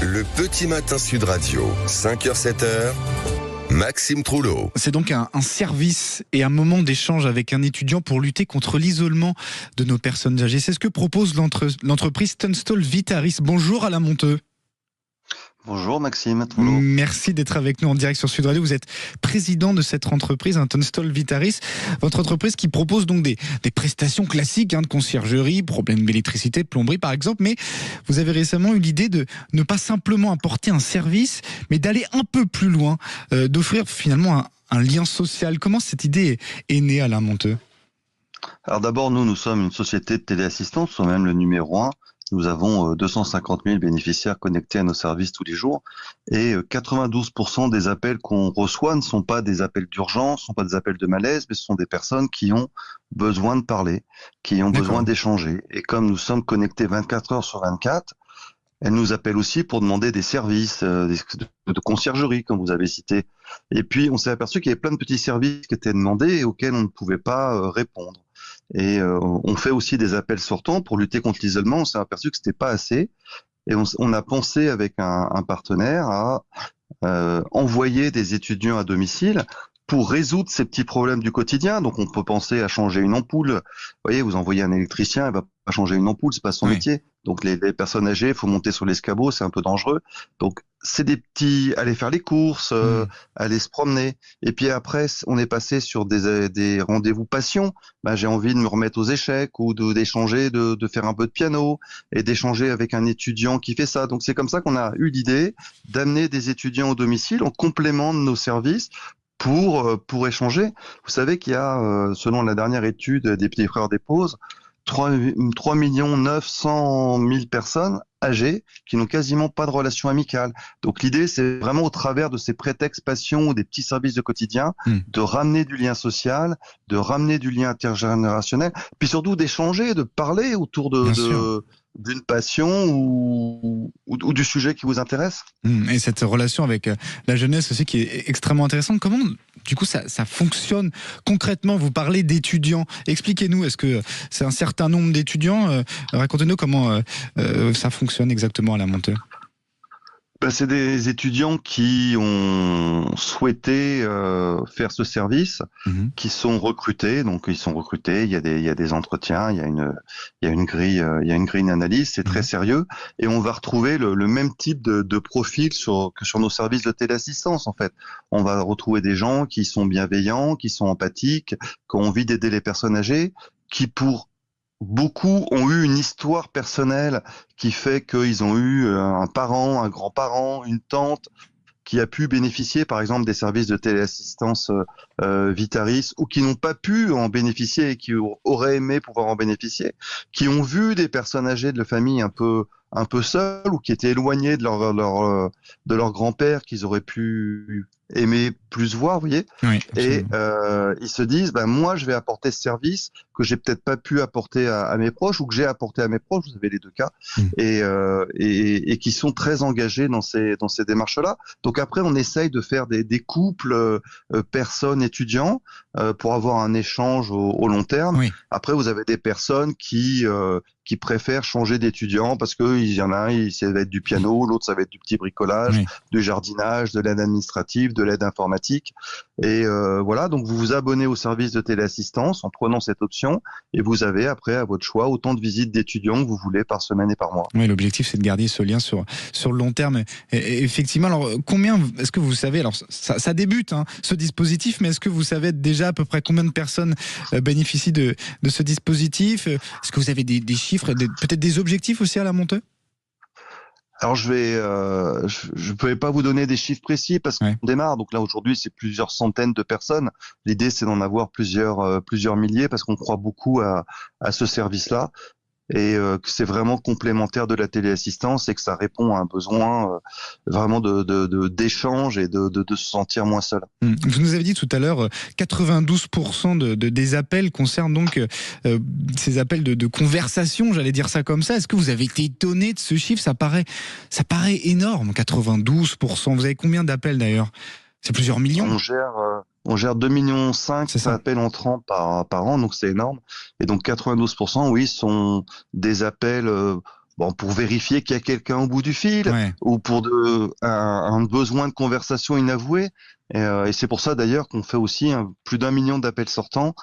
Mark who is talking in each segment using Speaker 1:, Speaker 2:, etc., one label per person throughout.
Speaker 1: Le petit matin Sud Radio, 5h-7h, Maxime Trouleau.
Speaker 2: C'est donc un service et un moment d'échange avec un étudiant pour lutter contre l'isolement de nos personnes âgées. C'est ce que propose l'entreprise Tunstall Vitaris. Bonjour Alain Monteux.
Speaker 3: Bonjour Maxime Trouleau.
Speaker 2: Merci d'être avec nous en direct sur Sud Radio. Vous êtes président de cette entreprise, Tunstall Vitaris. Votre entreprise qui propose donc des prestations classiques de conciergerie, problème d'électricité, de plomberie par exemple. Mais vous avez récemment eu l'idée de ne pas simplement apporter un service, mais d'aller un peu plus loin, d'offrir finalement un lien social. Comment cette idée est née, Alain Monteux ?
Speaker 3: Alors d'abord, nous sommes une société de téléassistance, nous sommes même le numéro 1. Nous avons 250 000 bénéficiaires connectés à nos services tous les jours et 92% des appels qu'on reçoit ne sont pas des appels d'urgence, ne sont pas des appels de malaise, mais ce sont des personnes qui ont besoin de parler, qui ont besoin d'échanger. Et comme nous sommes connectés 24 heures sur 24, elles nous appellent aussi pour demander des services de conciergerie, comme vous avez cité. Et puis, on s'est aperçu qu'il y avait plein de petits services qui étaient demandés et auxquels on ne pouvait pas répondre. Et on fait aussi des appels sortants pour lutter contre l'isolement. On s'est aperçu que c'était pas assez. Et on a pensé avec un partenaire à envoyer des étudiants à domicile pour résoudre ces petits problèmes du quotidien. Donc on peut penser à changer une ampoule. Vous voyez, vous envoyez un électricien, il va pas changer une ampoule, c'est pas son métier. Donc les personnes âgées, il faut monter sur l'escabeau, c'est un peu dangereux. Donc c'est des petits, aller faire les courses, aller se promener. Et puis après, on est passé sur des rendez-vous passion. J'ai envie de me remettre aux échecs ou d'échanger, de faire un peu de piano et d'échanger avec un étudiant qui fait ça. Donc c'est comme ça qu'on a eu l'idée d'amener des étudiants au domicile en complément de nos services pour échanger. Vous savez qu'il y a, selon la dernière étude des Petits Frères des Pauses, 3 900 000 personnes âgées qui n'ont quasiment pas de relation amicale. Donc l'idée, c'est vraiment au travers de ces prétextes passion ou des petits services de quotidien, de ramener du lien social, de ramener du lien intergénérationnel, puis surtout d'échanger, de parler autour d'une passion ou du sujet qui vous intéresse.
Speaker 2: Et cette relation avec la jeunesse aussi qui est extrêmement intéressante. Comment, du coup, ça fonctionne concrètement ? Vous parlez d'étudiants. Expliquez-nous, est-ce que c'est un certain nombre d'étudiants ? Racontez-nous comment ça fonctionne exactement à la Monteux.
Speaker 3: C'est des étudiants qui ont souhaité faire ce service, qui sont recrutés. Donc ils sont recrutés. Il y a des entretiens, il y a une grille d'analyse. C'est très sérieux. Et on va retrouver le même type de profil que sur nos services de téléassistance. En fait, on va retrouver des gens qui sont bienveillants, qui sont empathiques, qui ont envie d'aider les personnes âgées, qui beaucoup ont eu une histoire personnelle qui fait qu'ils ont eu un parent, un grand-parent, une tante qui a pu bénéficier par exemple des services de téléassistance Vitaris ou qui n'ont pas pu en bénéficier et qui auraient aimé pouvoir en bénéficier, qui ont vu des personnes âgées de la famille un peu seules ou qui étaient éloignées de leur grand-père qu'ils auraient pu aimer plus voir, vous voyez. Oui, et ils se disent, moi je vais apporter ce service que j'ai peut-être pas pu apporter à mes proches ou que j'ai apporté à mes proches, vous avez les deux cas, et qui sont très engagés dans ces démarches-là. Donc après on essaye de faire des couples personnes étudiants pour avoir un échange au long terme. Oui. Après vous avez des personnes qui préfèrent changer d'étudiant parce que il y en a un, ça va être du piano, l'autre ça va être du petit bricolage, du jardinage, de l'aide administrative, de l'aide informatique. Et voilà, donc vous vous abonnez au service de téléassistance en prenant cette option et vous avez après à votre choix autant de visites d'étudiants que vous voulez par semaine et par mois.
Speaker 2: Oui, l'objectif c'est de garder ce lien sur le long terme. Et effectivement, alors combien, est-ce que vous savez, alors ça débute ce dispositif, mais est-ce que vous savez déjà à peu près combien de personnes bénéficient de ce dispositif ? Est-ce que vous avez des chiffres, peut-être des objectifs aussi à la Monteux ?
Speaker 3: Alors je pouvais pas vous donner des chiffres précis parce qu'on démarre. Donc là aujourd'hui c'est plusieurs centaines de personnes. L'idée c'est d'en avoir plusieurs milliers parce qu'on croit beaucoup à ce service-là et que c'est vraiment complémentaire de la téléassistance et que ça répond à un besoin vraiment d'échange et de se sentir moins seul.
Speaker 2: Vous nous avez dit tout à l'heure 92% des appels concernent donc ces appels de conversation, j'allais dire ça comme ça. Est-ce que vous avez été étonné de ce chiffre ? Ça paraît énorme, 92%. Vous avez combien d'appels d'ailleurs ? C'est plusieurs millions.
Speaker 3: On gère 2,5 millions d'appels entrants par an, donc c'est énorme. Et donc 92%, oui, sont des appels pour vérifier qu'il y a quelqu'un au bout du fil,
Speaker 2: Ouais.
Speaker 3: ou pour un besoin de conversation inavoué. Et c'est pour ça d'ailleurs qu'on fait aussi plus d'1 million d'appels sortants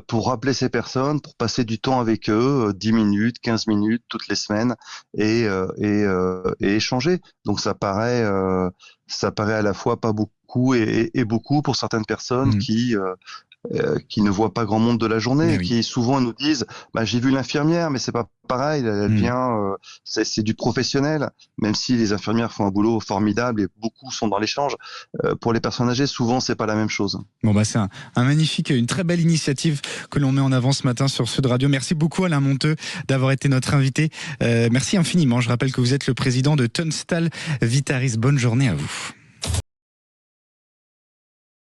Speaker 3: pour rappeler ces personnes, pour passer du temps avec eux, 10 minutes, 15 minutes toutes les semaines, et échanger. Donc ça paraît à la fois pas beaucoup et beaucoup pour certaines personnes qui ne voient pas grand monde de la journée,
Speaker 2: Mais
Speaker 3: et
Speaker 2: oui.
Speaker 3: qui souvent nous disent j'ai vu l'infirmière, mais c'est pas pareil, elle vient, c'est du professionnel, même si les infirmières font un boulot formidable et beaucoup sont dans l'échange. Pour les personnes âgées, souvent c'est pas la même chose.
Speaker 2: Bon c'est un magnifique, une très belle initiative que l'on met en avant ce matin sur Sud Radio. Merci beaucoup Alain Monteux d'avoir été notre invité. Merci infiniment. Je rappelle que vous êtes le président de Tunstall Vitaris. Bonne journée à vous.